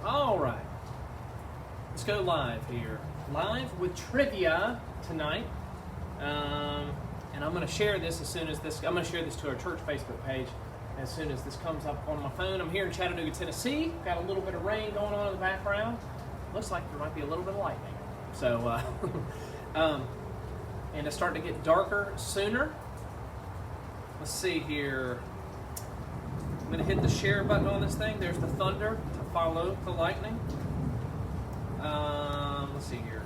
All right. Let's go live here. Live with trivia tonight. And I'm going to share this as soon as this, I'm going to share this to our church Facebook page as soon as this comes up on my phone. I'm here in Chattanooga, Tennessee. Got a little bit of rain going on in the background. Looks like there might be a little bit of lightning. So, and it's starting to get darker sooner. Let's see here. I'm going to hit the share button on this thing. There's the thunder to follow the lightning. Let's see here.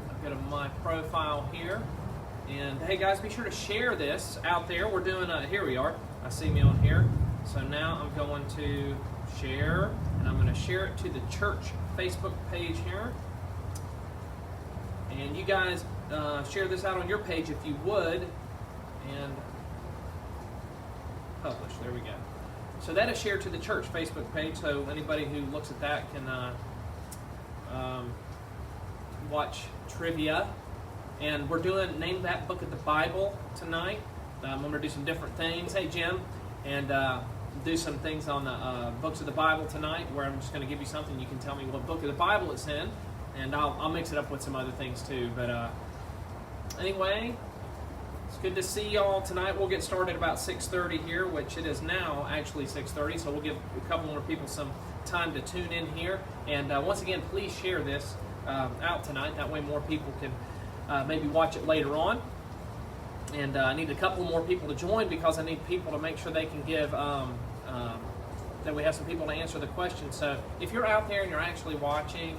I've got my profile here. And hey guys, be sure to share this out there. We're doing, here we are. I see me on here. So now I'm going to share, and I'm going to share it to the church Facebook page here. And you guys share this out on your page if you would. And publish. There we go. So that is shared to the church Facebook page, so anybody who looks at that can watch trivia. And we're doing Name That Book of the Bible tonight. I'm going to do some different things. Hey, Jim. And do some things on the books of the Bible tonight, where I'm just going to give you something. You can tell me what book of the Bible it's in, and I'll mix it up with some other things too. But anyway, it's good to see y'all tonight. We'll get started about 6:30 here, which it is now actually 6:30, so we'll give a couple more people some time to tune in here. And once again, please share this out tonight. That way more people can maybe watch it later on. And I need a couple more people to join, because I need people to make sure they can give, that we have some people to answer the question. So if you're out there and you're actually watching,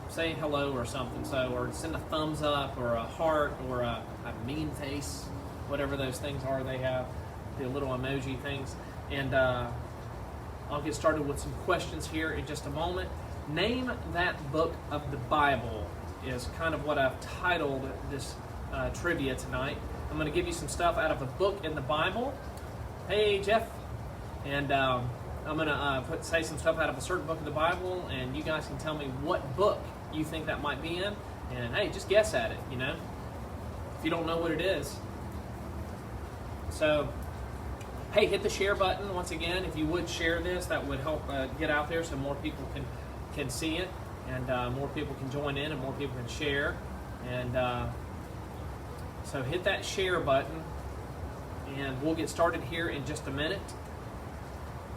say hello or something, or send a thumbs up or a heart or a mean face, whatever those things are they have, the little emoji things. And I'll get started with some questions here in just a moment. Name that book of the Bible is kind of what I've titled this trivia tonight. I'm going to give you some stuff out of a book in the Bible. Hey, Jeff. And I'm going to say some stuff out of a certain book of the Bible, and you guys can tell me what book you think that might be in. And hey, just guess at it, you know, if you don't know what it is. So, hey, hit the share button once again. If you would share this, that would help get out there so more people can see it, and more people can join in, and more people can share. And so hit that share button, and we'll get started here in just a minute.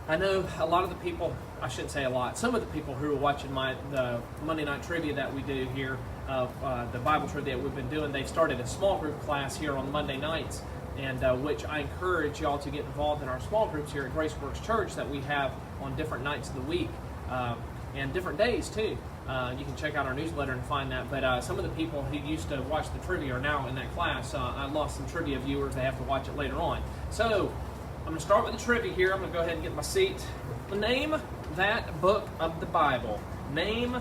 I know a lot of the people, I shouldn't say a lot, some of the people who are watching the Monday night trivia that we do here, the Bible trivia that we've been doing, they've started a small group class here on Monday nights, and which I encourage y'all to get involved in our small groups here at Graceworks Church that we have on different nights of the week, and different days too. You can check out our newsletter and find that. But some of the people who used to watch the trivia are now in that class. I lost some trivia viewers. They have to watch it later on. So I'm going to start with the trivia here. I'm going to go ahead and get my seat. Name that book of the Bible. Name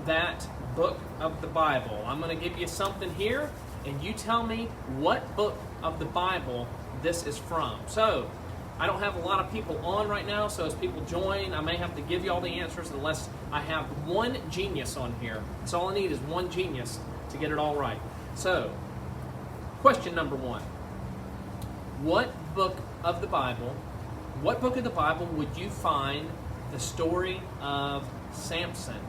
that book of the Bible. I'm going to give you something here, and you tell me what book of the Bible this is from. So I don't have a lot of people on right now, so as people join, I may have to give you all the answers unless I have one genius on here. That's all I need, is one genius to get it all right. So, question number one. What book of the Bible would you find the story of Samson?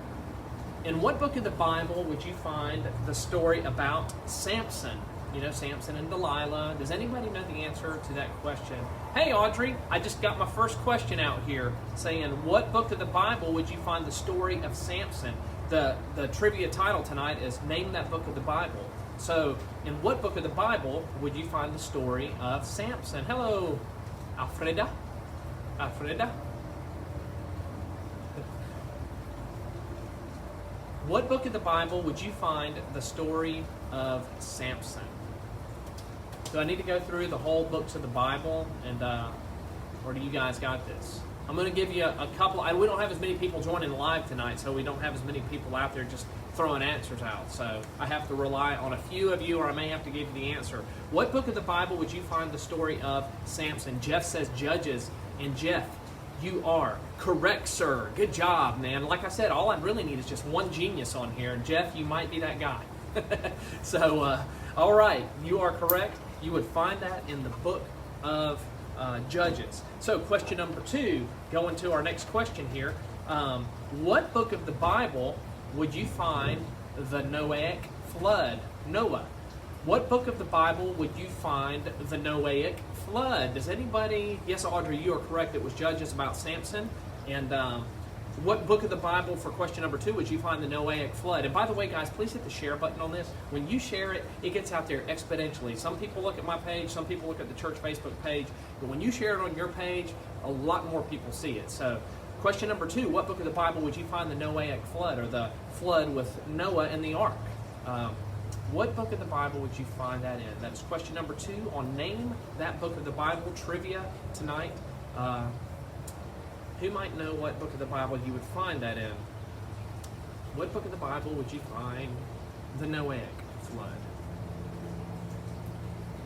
In what book of the Bible would you find the story about Samson? You know, Samson and Delilah. Does anybody know the answer to that question? Hey, Audrey, I just got my first question out here saying, what book of the Bible would you find the story of Samson? The trivia title tonight is Name That Book of the Bible. So, in what book of the Bible would you find the story of Samson? Hello, Alfreda. Alfreda. What book of the Bible would you find the story of Samson? Do I need to go through the whole books of the Bible, and or do you guys got this? I'm going to give you a couple. We don't have as many people joining live tonight, so we don't have as many people out there just throwing answers out. So I have to rely on a few of you, or I may have to give you the answer. What book of the Bible would you find the story of Samson? Jeff says Judges, and Jeff, you are correct, sir. Good job, man. Like I said, all I really need is just one genius on here, and Jeff, you might be that guy. So, all right, you are correct. You would find that in the book of Judges. So question number 2, going to our next question here. What book of the Bible would you find the Noahic flood? Noah. What book of the Bible would you find the Noahic flood? Does anybody? Yes, Audrey, you are correct. It was Judges about Samson. And what book of the Bible, for question number 2, would you find the Noahic flood? And by the way, guys, please hit the share button on this. When you share it, it gets out there exponentially. Some people look at my page, some people look at the church Facebook page, but when you share it on your page, a lot more people see it. So, question number 2, what book of the Bible would you find the Noahic flood, or the flood with Noah and the ark? What book of the Bible would you find that in? That is question number 2 on Name That Book of the Bible trivia tonight. Who might know what book of the Bible you would find that in? What book of the Bible would you find the Noahic flood?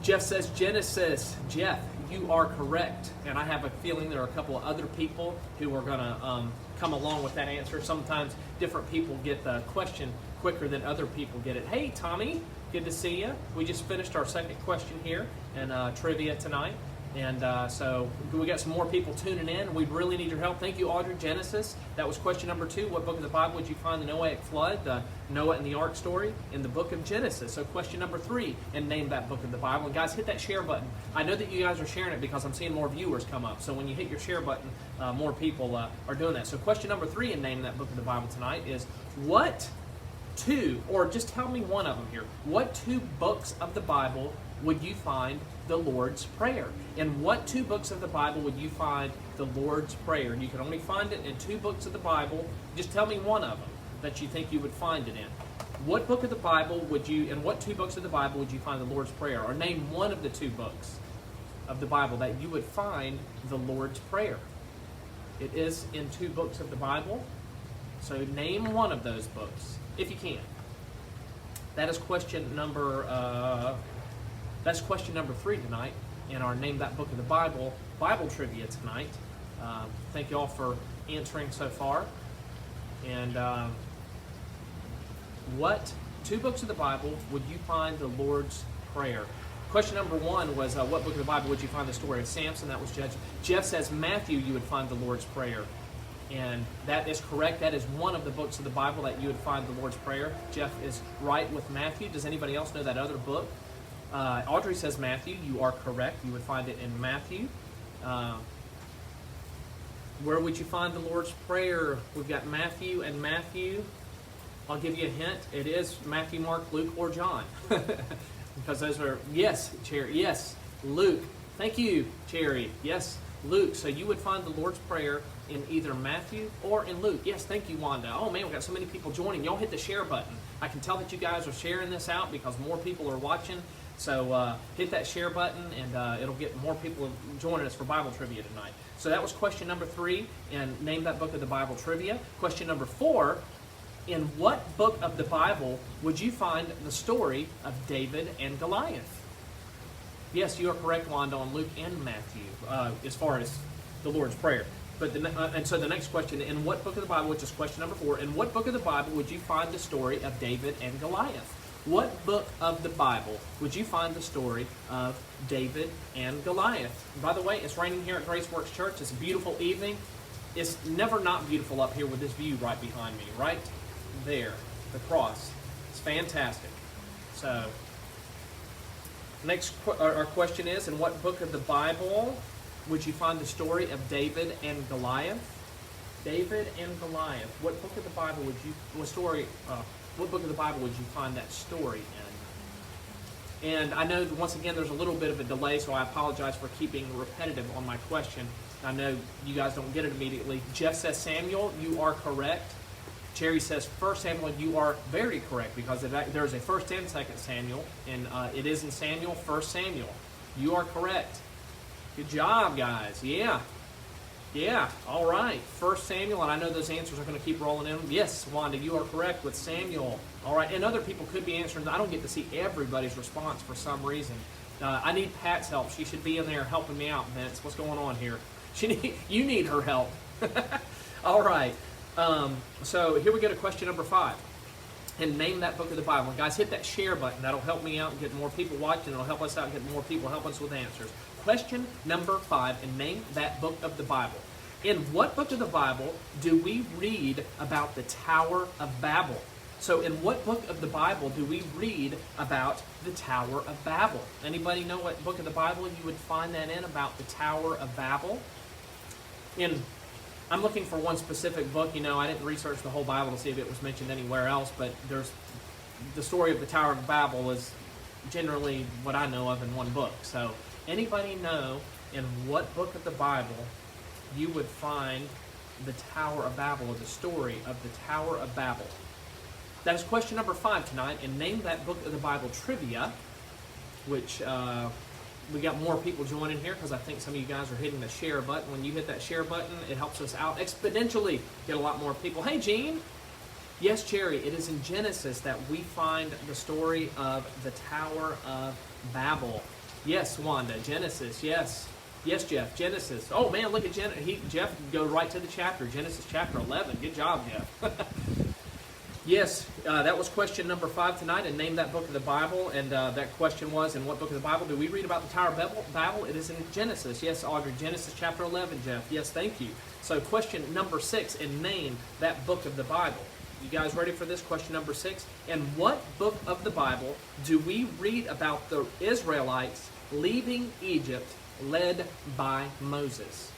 Jeff says Genesis. Jeff, you are correct. And I have a feeling there are a couple of other people who are going to come along with that answer. Sometimes different people get the question quicker than other people get it. Hey, Tommy, good to see you. We just finished our second question here in trivia tonight. And so we got some more people tuning in. We really need your help. Thank you, Audrey. Genesis. That was question number 2. What book of the Bible would you find the Noahic flood, the Noah and the ark story? In the book of Genesis. So question number 3, and name that book of the Bible. And guys, hit that share button. I know that you guys are sharing it because I'm seeing more viewers come up. So when you hit your share button, more people are doing that. So question number 3, and name that book of the Bible tonight, is what 2, or just tell me one of them here. What 2 books of the Bible would you find the Lord's Prayer? In what 2 books of the Bible would you find the Lord's Prayer? And you can only find it in 2 books of the Bible. Just tell me one of them that you think you would find it in. What book of the Bible would you, in what 2 books of the Bible would you find the Lord's Prayer? Or name one of the 2 books of the Bible that you would find the Lord's Prayer. It is in 2 books of the Bible. So name one of those books, if you can. That is question number 3 tonight in our Name That Book of the Bible trivia tonight. Thank you all for answering so far. And what 2 books of the Bible would you find the Lord's Prayer? Question number 1 was what book of the Bible would you find the story of Samson? That was Judges. Jeff says Matthew you would find the Lord's Prayer. And that is correct. That is one of the books of the Bible that you would find the Lord's Prayer. Jeff is right with Matthew. Does anybody else know that other book? Audrey says Matthew. You are correct. You would find it in Matthew. Where would you find the Lord's Prayer? We've got Matthew and Matthew. I'll give you a hint. It is Matthew, Mark, Luke, or John. Because those are, yes, Cherry. Yes, Luke. Thank you, Cherry. Yes, Luke. So you would find the Lord's Prayer in either Matthew or in Luke. Yes, thank you, Wanda. Oh, man, we've got so many people joining. Y'all hit the share button. I can tell that you guys are sharing this out because more people are watching. So hit that share button, and it'll get more people joining us for Bible trivia tonight. So that was question number 3, and name that book of the Bible trivia. Question number 4, in what book of the Bible would you find the story of David and Goliath? Yes, you are correct, Wanda, on Luke and Matthew, as far as the Lord's Prayer. But and so the next question, in what book of the Bible, which is question number 4, in what book of the Bible would you find the story of David and Goliath? What book of the Bible would you find the story of David and Goliath? And by the way, it's raining here at Grace Works Church. It's a beautiful evening. It's never not beautiful up here with this view right behind me, right there, the cross. It's fantastic. So, next our question is, in what book of the Bible would you find the story of David and Goliath? David and Goliath. What book of the Bible would you, what book of the Bible would you find that story in? And I know, once again, there's a little bit of a delay, so I apologize for keeping repetitive on my question. I know you guys don't get it immediately. Jeff says Samuel, you are correct. Cherry says 1 Samuel, you are very correct, because there's a 1st and 2nd Samuel, and it is in Samuel, 1 Samuel. You are correct. Good job, guys. Yeah, all right. 1 Samuel, and I know those answers are going to keep rolling in. Yes, Wanda, you are correct with Samuel. All right, and other people could be answering. I don't get to see everybody's response for some reason. I need Pat's help. She should be in there helping me out, Vince. What's going on here? You need her help. All right. So here we go to question number 5. And name that book of the Bible. And guys, hit that share button. That'll help me out and get more people watching. It'll help us out and get more people help us with answers. Question number 5, and name that book of the Bible. In what book of the Bible do we read about the Tower of Babel? So in what book of the Bible do we read about the Tower of Babel? Anybody know what book of the Bible you would find that in, about the Tower of Babel? I'm looking for one specific book. You know, I didn't research the whole Bible to see if it was mentioned anywhere else, but there's the story of the Tower of Babel is generally what I know of in one book. So anybody know in what book of the Bible you would find the Tower of Babel, or the story of the Tower of Babel? That is question number 5 tonight, and name that book of the Bible trivia, which we got more people joining here because I think some of you guys are hitting the share button. When you hit that share button, it helps us out exponentially, get a lot more people. Hey, Gene. Yes, Jerry, it is in Genesis that we find the story of the Tower of Babel. Yes, Wanda, Genesis, yes. Yes, Jeff, Genesis. Oh, man, look at Jeff, go right to the chapter, Genesis chapter 11. Good job, Jeff. Yes, that was question number 5 tonight, and name that book of the Bible. And that question was, in what book of the Bible do we read about the Tower of Babel? It is in Genesis. Yes, Audrey, Genesis chapter 11, Jeff. Yes, thank you. So question number 6, and name that book of the Bible. You guys ready for this? Question number 6. In what book of the Bible do we read about the Israelites leaving Egypt led by Moses?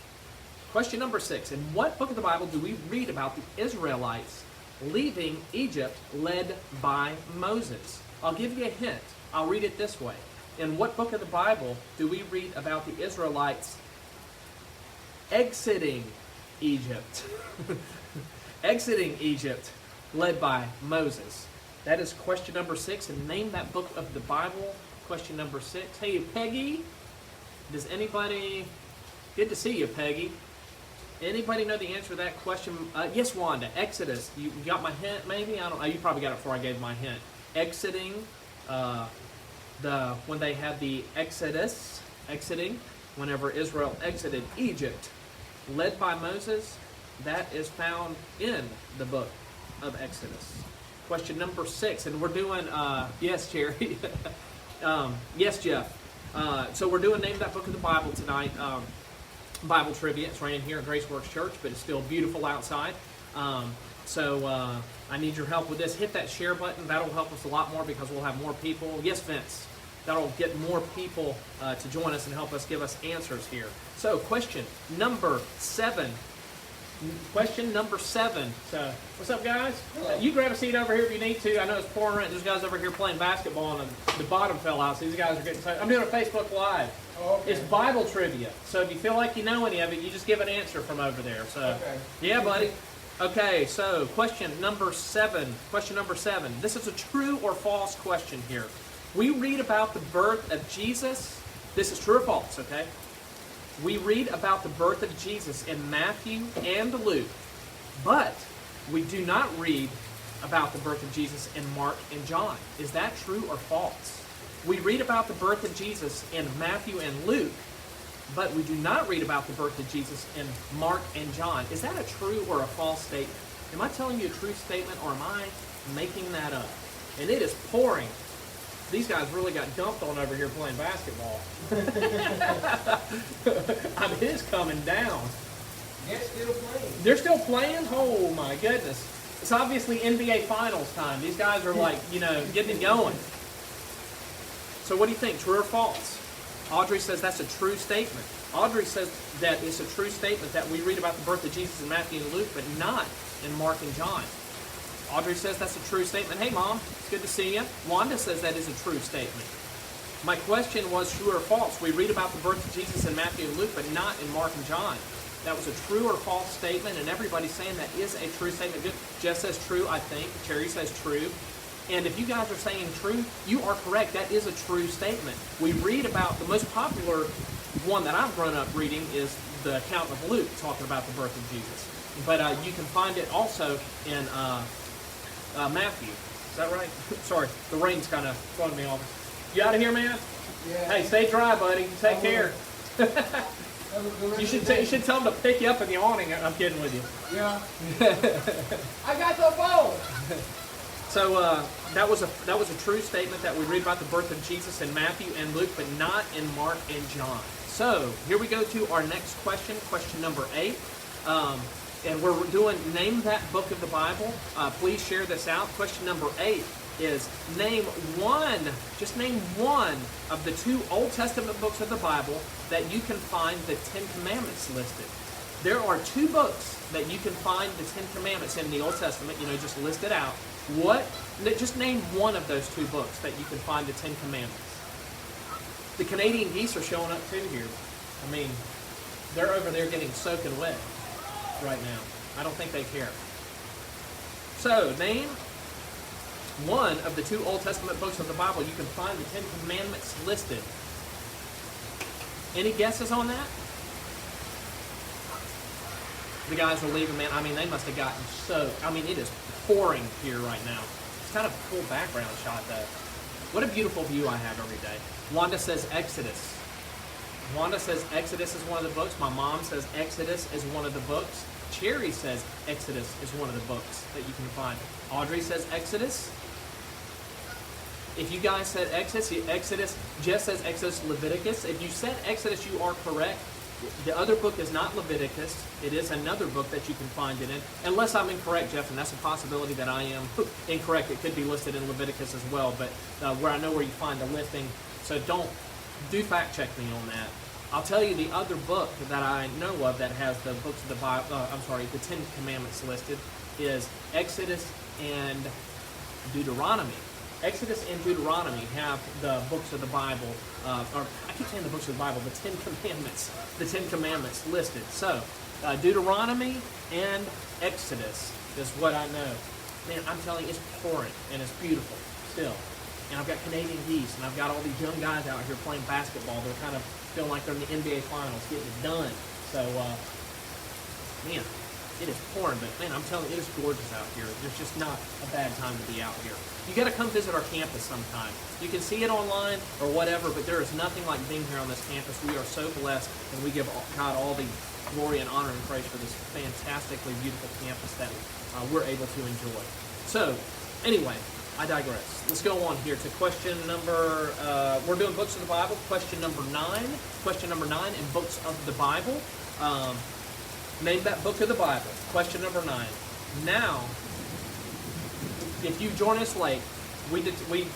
Question number 6. In what book of the Bible do we read about the Israelites leaving Egypt led by Moses? I'll give you a hint. I'll read it this way. In what book of the Bible do we read about the Israelites exiting Egypt? Exiting Egypt led by Moses. That is question number 6. And name that book of the Bible. Question number 6. Hey, Peggy. Does anybody... Good to see you, Peggy. Anybody know the answer to that question? Yes, Wanda. Exodus. You got my hint, maybe? I don't know. You probably got it before I gave my hint. Exiting, when they had the exiting, whenever Israel exited Egypt, led by Moses, that is found in the book of Exodus. Question number 6, and we're doing, yes, Cherry. Yes, Jeff. So we're doing Name That Book of the Bible tonight. Bible trivia. It's raining here at Grace Works Church, but it's still beautiful outside. So I need your help with this. Hit that share button. That'll help us a lot more because we'll have more people. Yes, Vince. That'll get more people to join us and help us give us answers here. So question number 7. Question number 7. So, what's up, guys? You grab a seat over here if you need to. I know it's pouring rain. There's guys over here playing basketball, and the bottom fell out. So these guys are getting... I'm doing a Facebook Live. Oh, okay. It's Bible trivia. So if you feel like you know any of it, you just give an answer from over there. So, okay. Yeah, buddy. Okay, so question number 7. Question number 7. This is a true or false question here. We read about the birth of Jesus. This is true or false, okay? We read about the birth of Jesus in Matthew and Luke, but we do not read about the birth of Jesus in Mark and John. Is that true or false? We read about the birth of Jesus in Matthew and Luke, but we do not read about the birth of Jesus in Mark and John. Is that a true or a false statement? Am I telling you a true statement, or am I making that up? And it is pouring. These guys really got dumped on over here playing basketball. I mean, it's coming down. They're still playing. They're still playing? Oh, my goodness. It's obviously NBA Finals time. These guys are like, getting it going. So what do you think, true or false? Audrey says that's a true statement. Audrey says that it's a true statement that we read about the birth of Jesus in Matthew and Luke, but not in Mark and John. Audrey says that's a true statement. Hey, Mom, it's good to see you. Wanda says that is a true statement. My question was true or false. We read about the birth of Jesus in Matthew and Luke, but not in Mark and John. That was a true or false statement, and everybody's saying that is a true statement. Jess says true, I think. Cherry says true. And if you guys are saying true, you are correct. That is a true statement. We read about the most popular one that I've grown up reading is the account of Luke talking about the birth of Jesus. But you can find it also in Matthew. Is that right? Sorry, the rain's kind of throwing me off. You out of here, man? Yeah. Hey, stay dry, buddy. Take care. You should tell them to pick you up in the awning. I'm kidding with you. Yeah. I got the ball. So that was a true statement that we read about the birth of Jesus in Matthew and Luke, but not in Mark and John. So here we go to our next question, question number 8. And we're doing Name That Book of the Bible. Please share this out. Question number 8 is just name one of the 2 Old Testament books of the Bible that you can find the 10 Commandments listed. There are 2 books that you can find the 10 Commandments in the Old Testament. Just list it out. Just name one of those 2 books that you can find the 10 Commandments. The Canadian geese are showing up too here. I mean, they're over there getting soaking wet right now. I don't think they care. So, name one of the 2 Old Testament books of the Bible. You can find the 10 Commandments listed. Any guesses on that? The guys are leaving, man. I mean, they must have gotten soaked. I mean, it is pouring here right now. It's kind of a cool background shot, though. What a beautiful view I have every day. Wanda says Exodus. Wanda says Exodus is one of the books. My mom says Exodus is one of the books. Cherry says Exodus is one of the books that you can find. Audrey says Exodus. If you guys said Exodus, Jess says Exodus, Leviticus. If you said Exodus, you are correct. The other book is not Leviticus. It is another book that you can find it in. Unless I'm incorrect, Jeff, and that's a possibility that I am incorrect. It could be listed in Leviticus as well, but where I know where you find the listing. So do fact check me on that. I'll tell you the other book that I know of that has the books of the Bible, the 10 Commandments listed is Exodus and Deuteronomy. Exodus and Deuteronomy have the books of the Bible, or I keep saying the books of the Bible, the 10 Commandments listed. So, Deuteronomy and Exodus is what I know. Man, I'm telling you, it's pouring and it's beautiful still. And I've got Canadian geese, and I've got all these young guys out here playing basketball. They're kind of feeling like they're in the NBA Finals, getting it done. So, man, it is pouring, but man, I'm telling you, it is gorgeous out here. There's just not a bad time to be out here. You got to come visit our campus sometime. You can see it online or whatever, but there is nothing like being here on this campus. We are so blessed, and we give God all the glory and honor and praise for this fantastically beautiful campus that we're able to enjoy. So, anyway, I digress. Let's go on here to question number, we're doing books of the Bible, question number 9. Question number 9 in books of the Bible. Name that book of the Bible. Question number 9. Now, if you join us late, we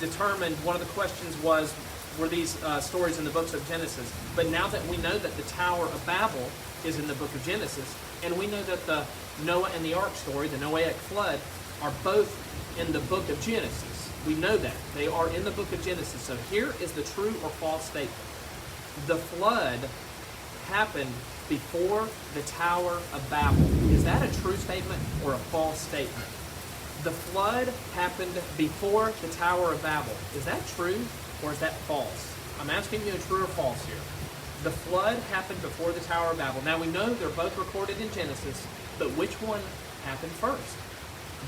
determined one of the questions were these stories in the books of Genesis. But now that we know that the Tower of Babel is in the book of Genesis, and we know that the Noah and the Ark story, the Noahic flood, are both in the book of Genesis. We know that. They are in the book of Genesis. So here is the true or false statement. The flood happened before the Tower of Babel. Is that a true statement or a false statement? The flood happened before the Tower of Babel. Is that true or is that false? I'm asking you a true or false here. The flood happened before the Tower of Babel. Now we know they're both recorded in Genesis, but which one happened first?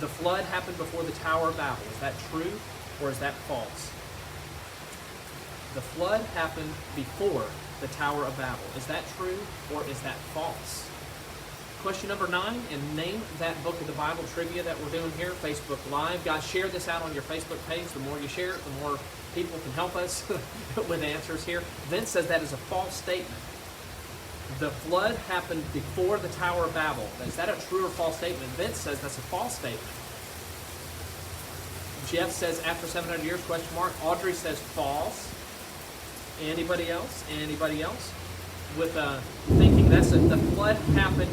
The flood happened before the Tower of Babel. Is that true or is that false? The flood happened before the Tower of Babel. Is that true or is that false? Question number 9, and name that book of the Bible trivia that we're doing here, Facebook Live. Guys, share this out on your Facebook page. The more you share it, the more people can help us with answers here. Vince says that is a false statement. The flood happened before the Tower of Babel. Is that a true or false statement? Vince says that's a false statement. Jeff says after 700 years, question mark. Audrey says false. Anybody else? Anybody else? With thinking the flood happened.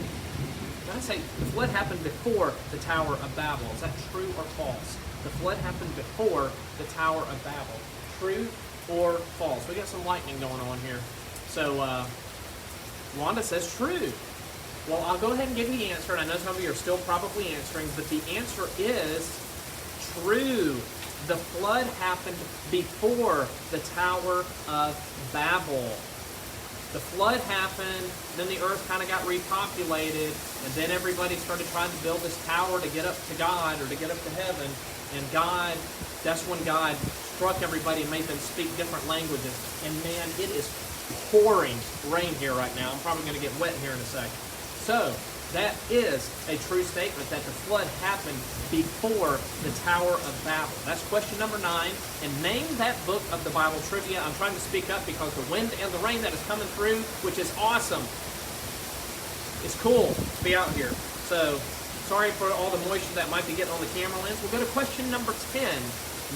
Did I say the flood happened before the Tower of Babel? Is that true or false? The flood happened before the Tower of Babel. True or false? We got some lightning going on here. So Wanda says true. Well, I'll go ahead and give you the answer, and I know some of you are still probably answering, but the answer is true. The flood happened before the Tower of Babel. The flood happened, then the earth kind of got repopulated, and then everybody started trying to build this tower to get up to God or to get up to heaven. And God, that's when God struck everybody and made them speak different languages. And man, it is pouring rain here right now. I'm probably going to get wet here in a second. So, that is a true statement that the flood happened before the Tower of Babel. That's question number 9. And name that book of the Bible trivia. I'm trying to speak up because the wind and the rain that is coming through, which is awesome. It's cool to be out here. So, sorry for all the moisture that might be getting on the camera lens. We'll go to question number 10.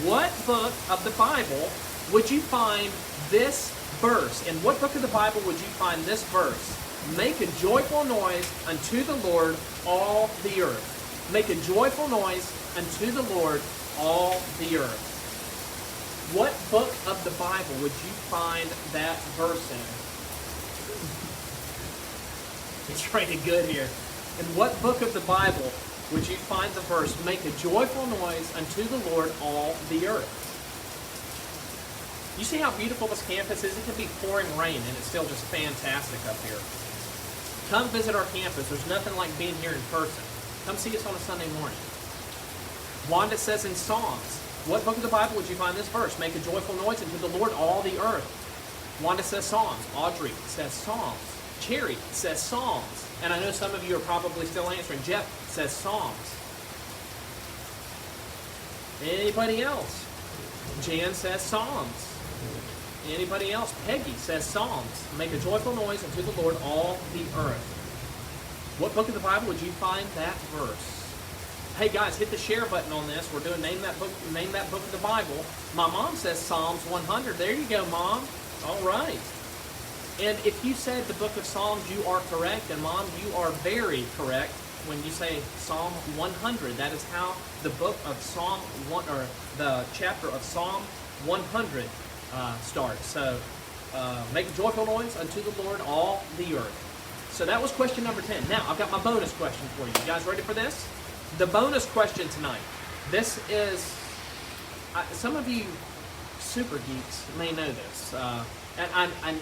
What book of the Bible would you find this verse? In what book of the Bible would you find this verse? Make a joyful noise unto the Lord, all the earth. Make a joyful noise unto the Lord, all the earth. What book of the Bible would you find that verse in? It's rated good here. In what book of the Bible would you find the verse, make a joyful noise unto the Lord, all the earth? You see how beautiful this campus is? It can be pouring rain and it's still just fantastic up here. Come visit our campus. There's nothing like being here in person. Come see us on a Sunday morning. Wanda says in Psalms, what book of the Bible would you find this verse? Make a joyful noise unto the Lord, all the earth. Wanda says Psalms. Audrey says Psalms. Cherry says Psalms. And I know some of you are probably still answering. Jeff says Psalms. Anybody else? Jan says Psalms. Anybody else? Peggy says Psalms. Make a joyful noise unto the Lord, all the earth. What book of the Bible would you find that verse? Hey guys, hit the share button on this. We're doing name that book of the Bible. My mom says Psalms 100. There you go, Mom. All right. And if you said the book of Psalms, you are correct. And Mom, you are very correct when you say Psalm 100. That is how the book of Psalm 1, or the chapter of Psalm 100 starts. So, make a joyful noise unto the Lord, all the earth. So that was question number 10. Now, I've got my bonus question for you. You guys ready for this? The bonus question tonight. This is, some of you super geeks may know this. And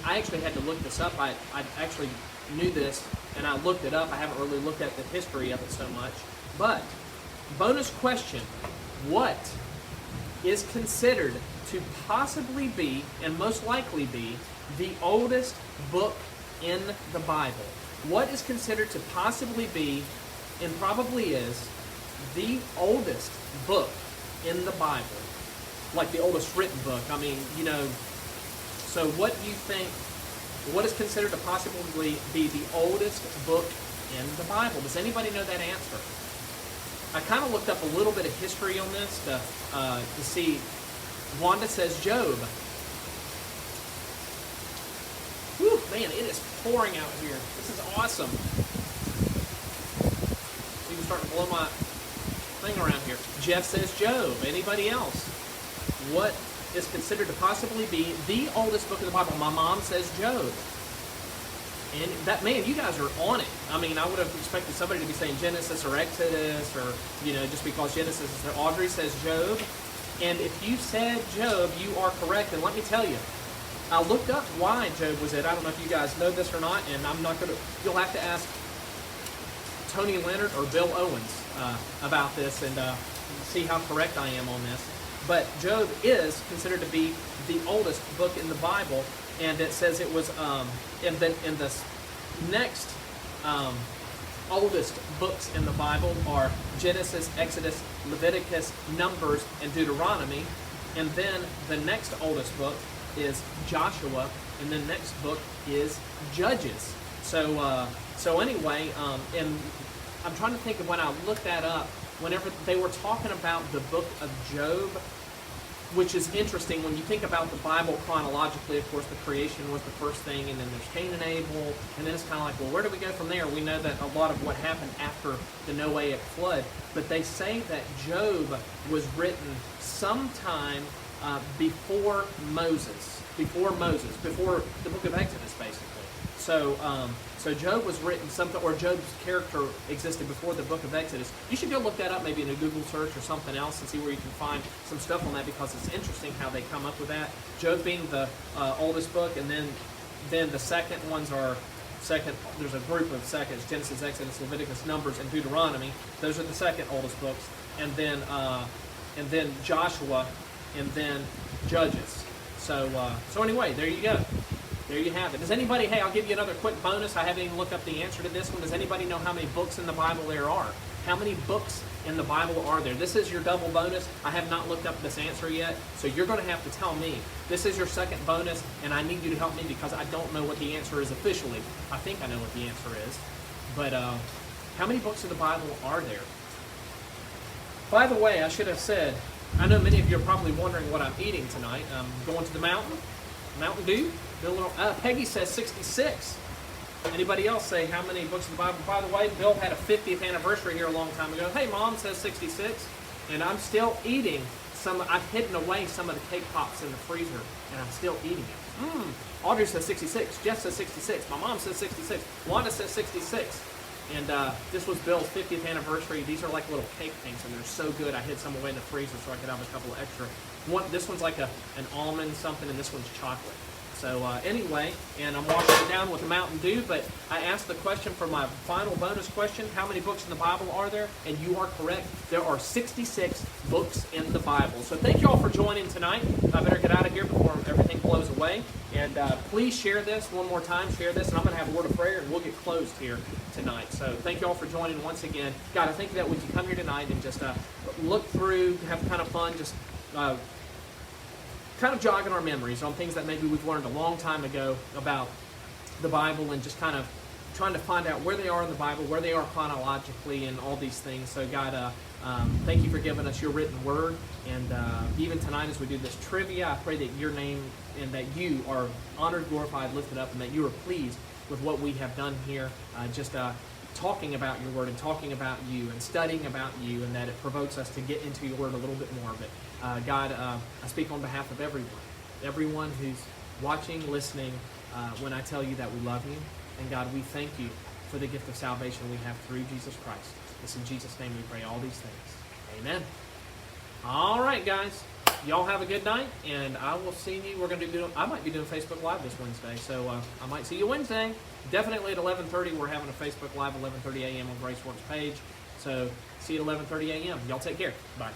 I actually had to look this up. I actually knew this, and I looked it up. I haven't really looked at the history of it so much. But, bonus question. What is considered to possibly be, and most likely be, the oldest book in the Bible? What is considered to possibly be, and probably is, the oldest book in the Bible? Like the oldest written book. I mean, you know, so what do you think, what is considered to possibly be the oldest book in the Bible? Does anybody know that answer? I kind of looked up a little bit of history on this to see. Wanda says Job. Whew, man, it is pouring out here. This is awesome. Even starting to blow my thing around here. Jeff says Job. Anybody else? What is considered to possibly be the oldest book of the Bible? My mom says Job. And that, man, you guys are on it. I mean, I would have expected somebody to be saying Genesis or Exodus, or, you know, just because Genesis is there. Audrey says Job. And if you said Job, you are correct. And let me tell you, I looked up why Job was it. I don't know if you guys know this or not, and I'm not going to, you'll have to ask Tony Leonard or Bill Owens about this and see how correct I am on this. But Job is considered to be the oldest book in the Bible, and it says it was in the next oldest books in the Bible are Genesis, Exodus, Leviticus, Numbers, and Deuteronomy. And then the next oldest book is Joshua, and the next book is Judges. So anyway, and I'm trying to think of when I looked that up, whenever they were talking about the book of Job, which is interesting when you think about the Bible chronologically. Of course, the creation was the first thing, and then there's Cain and Abel, and then it's kind of like, well, where do we go from there? We know that a lot of what happened after the Noahic flood, but they say that Job was written sometime before Moses, before the book of Exodus, basically. So Job was written something, or Job's character existed before the book of Exodus. You should go look that up maybe in a Google search or something else and see where you can find some stuff on that, because it's interesting how they come up with that. Job being the oldest book, and then the second ones are there's a group of seconds: Genesis, Exodus, Leviticus, Numbers, and Deuteronomy. Those are the second oldest books, and then Joshua, and then Judges. So anyway, there you go. There you have it. Does anybody, hey, I'll give you another quick bonus. I haven't even looked up the answer to this one. Does anybody know how many books in the Bible there are? How many books in the Bible are there? This is your double bonus. I have not looked up this answer yet, so you're going to have to tell me. This is your second bonus, and I need you to help me because I don't know what the answer is officially. I think I know what the answer is, But how many books of the Bible are there? By the way, I should have said, I know many of you are probably wondering what I'm eating tonight. I'm going to the Mountain Dew. Peggy says 66. Anybody else say how many books of the Bible? By the way, Bill had a 50th anniversary here a long time ago. Hey, Mom says 66. And I'm still eating some. I've hidden away some of the cake pops in the freezer, and I'm still eating it. Audrey says 66. Jeff says 66. My mom says 66. Wanda says 66. And this was Bill's 50th anniversary. These are like little cake things, and they're so good. I hid some away in the freezer so I could have a couple extra. This one's like an almond something, and this one's chocolate. So anyway, and I'm washing it down with a Mountain Dew, but I asked the question for my final bonus question, how many books in the Bible are there? And you are correct. There are 66 books in the Bible. So thank you all for joining tonight. I better get out of here before everything blows away. And please share this one more time. Share this, and I'm going to have a word of prayer, and we'll get closed here tonight. So thank you all for joining once again. God, I thank you that we can come here tonight and just look through, have kind of fun, just kind of jogging our memories on things that maybe we've learned a long time ago about the Bible, and just kind of trying to find out where they are in the Bible, where they are chronologically, and all these things. So God, thank you for giving us your written word. And even tonight as we do this trivia, I pray that your name and that you are honored, glorified, lifted up, and that you are pleased with what we have done here, just talking about your word and talking about you and studying about you, and that it provokes us to get into your word a little bit more of it. God, I speak on behalf of everyone who's watching, listening, when I tell you that we love you. And God, we thank you for the gift of salvation we have through Jesus Christ. It's in Jesus' name we pray all these things. Amen. All right, guys. Y'all have a good night, and I will see you. I might be doing Facebook Live this Wednesday, so I might see you Wednesday. Definitely at 11:30. We're having a Facebook Live 11:30 a.m. on Graceworks page. So see you at 11:30 a.m. Y'all take care. Bye.